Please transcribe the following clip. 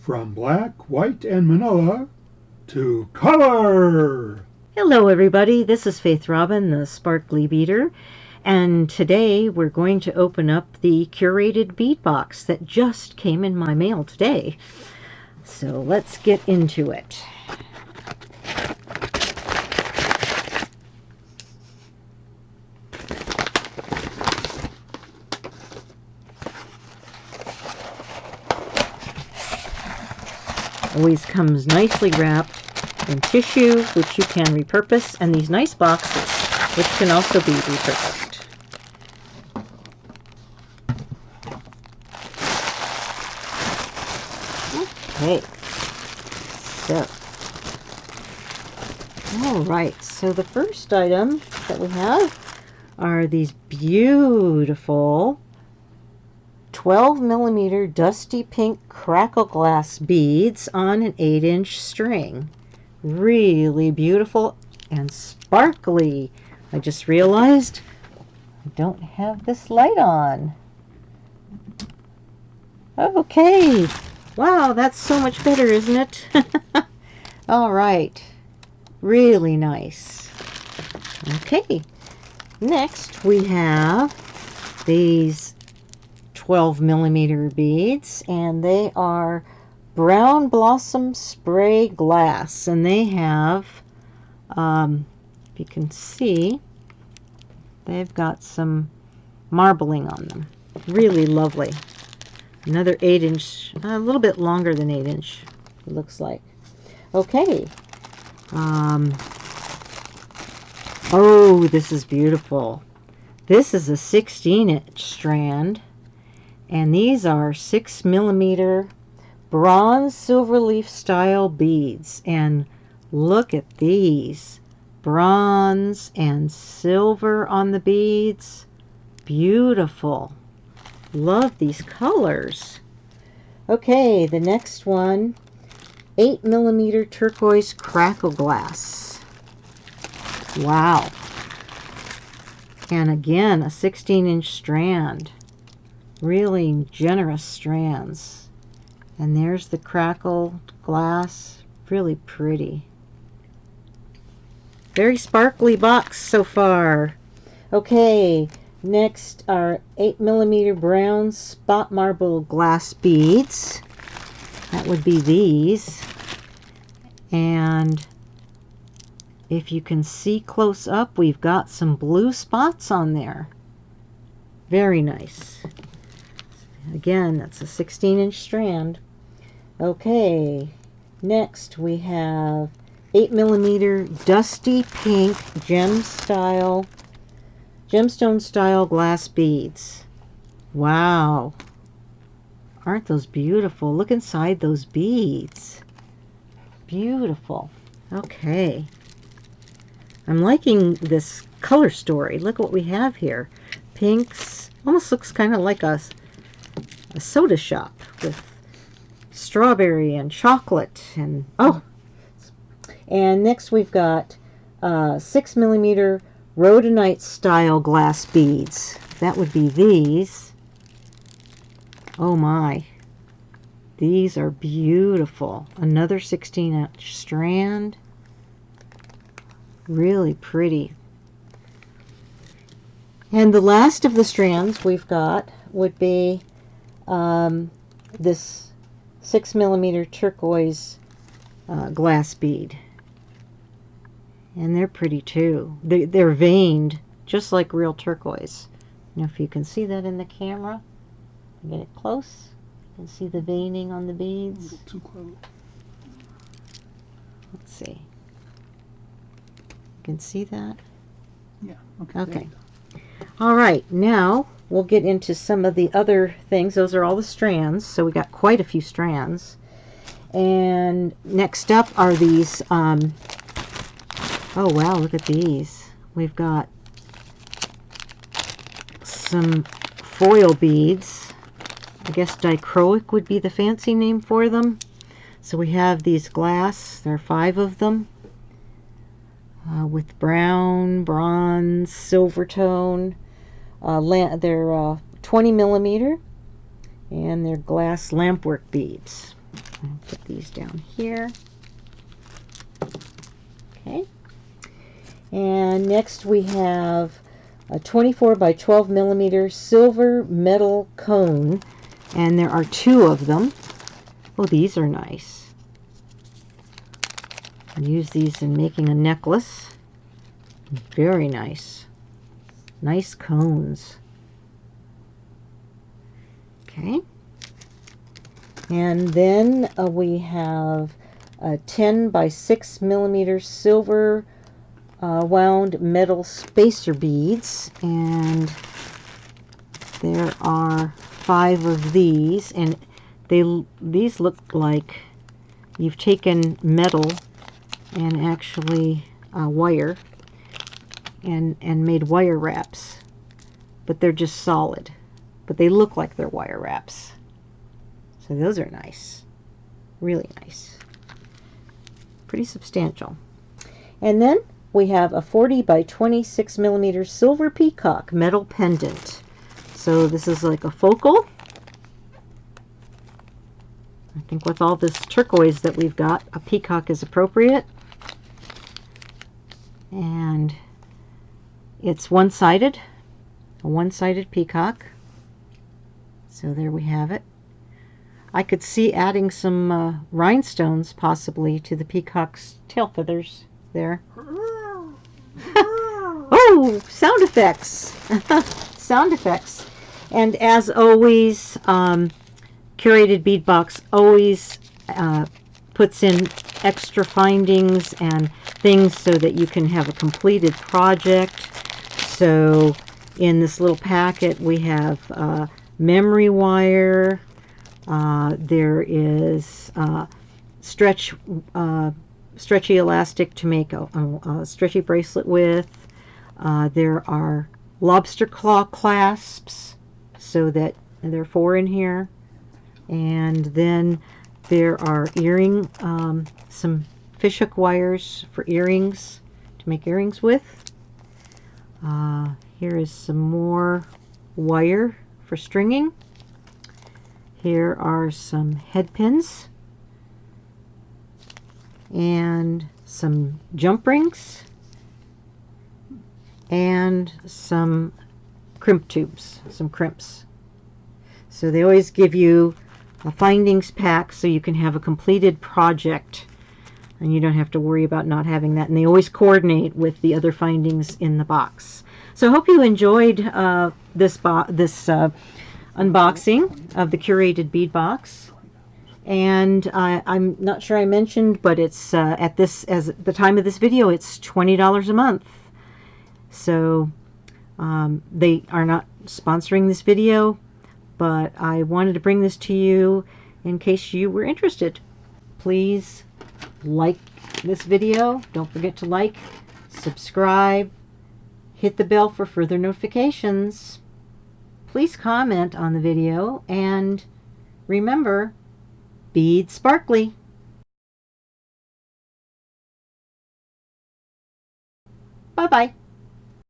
From black, white, and manila to color! Hello everybody, this is Faith Robin, the Sparkly Beader, and today we're going to open up the Curated bead box that just came in my mail today. So let's get into it. Always comes nicely wrapped in tissue, which you can repurpose, and these nice boxes, which can also be repurposed. Okay, so, all right, so the first item that we have are these beautiful 12mm dusty pink crackle glass beads on an 8-inch string. Really beautiful and sparkly. I just realized I don't have this light on. Okay. Wow, that's so much better, isn't it? All right. Really nice. Okay. Next, we have these 12mm beads, and they are brown blossom spray glass, and they have, if you can see, they've got some marbling on them. Really lovely. Another 8-inch, a little bit longer than 8-inch, it looks like. Okay. Oh, this is beautiful. This is a 16-inch strand, and these are 6mm bronze silver leaf style beads, and look at these, bronze and silver on the beads. Beautiful. Love these colors. Okay, the next one, 8mm turquoise crackle glass. Wow. And again, a 16-inch strand. Really generous strands. And there's the crackle glass. Really pretty. Very sparkly box so far. Okay, next are 8mm brown spot marble glass beads. That would be these. And if you can see close up, we've got some blue spots on there. Very nice. Again, that's a 16-inch strand. Okay, next we have 8mm dusty pink gemstone style glass beads. Wow. Aren't those beautiful? Look inside those beads. Beautiful. Okay. I'm liking this color story. Look what we have here. Pinks. Almost looks kind of like a soda shop with strawberry and chocolate and and next we've got 6mm rhodonite style glass beads. That would be these. Oh my, these are beautiful. Another 16-inch strand. Really pretty. And the last of the strands we've got would be this 6mm turquoise glass bead. And they're pretty too. They're veined just like real turquoise. Now if you can see that in the camera, get it close. You can see the veining on the beads. Too close. Let's see. You can see that? Yeah. Okay. All right, now we'll get into some of the other things. Those are all the strands, so we got quite a few strands. And next up are these, oh wow, look at these. We've got some foil beads. I guess dichroic would be the fancy name for them. So we have these glass, there are 5 of them, with brown, bronze, silver tone. They're 20mm, and they're glass lampwork beads. I'll put these down here. Okay. And next we have a 24 by 12 millimeter silver metal cone, and there are 2 of them. Oh, these are nice. I use these in making a necklace. Very nice. Nice cones. Okay. And then we have a 10 by 6 millimeter silver wound metal spacer beads, and there are 5 of these, and these look like you've taken metal and actually wire and made wire wraps, but they're just solid, but they look like they're wire wraps. So those are nice, really nice, pretty substantial. And then we have a 40 by 26 millimeter silver peacock metal pendant. So this is like a focal. I think with all this turquoise that we've got, a peacock is appropriate. And it's one-sided, a one-sided peacock. So there we have it. I could see adding some rhinestones possibly to the peacock's tail feathers there. Oh, sound effects. Sound effects. And as always, Curated Bead Box always puts in extra findings and things so that you can have a completed project. So in this little packet we have memory wire, there is stretchy elastic to make a stretchy bracelet with. There are lobster claw clasps, so that there are 4 in here. And then there are some fishhook wires for earrings, to make earrings with. Here is some more wire for stringing. Here are some head pins and some jump rings and some crimp tubes, some crimps. So they always give you a findings pack so you can have a completed project and you don't have to worry about not having that. And they always coordinate with the other findings in the box. So I hope you enjoyed this unboxing of the Curated Bead Box. And I'm not sure I mentioned, but it's at the time of this video, it's $20 a month. So they are not sponsoring this video, but I wanted to bring this to you in case you were interested. Please like this video. Don't forget to like, subscribe, hit the bell for further notifications. Please comment on the video, and remember, bead sparkly. Bye-bye.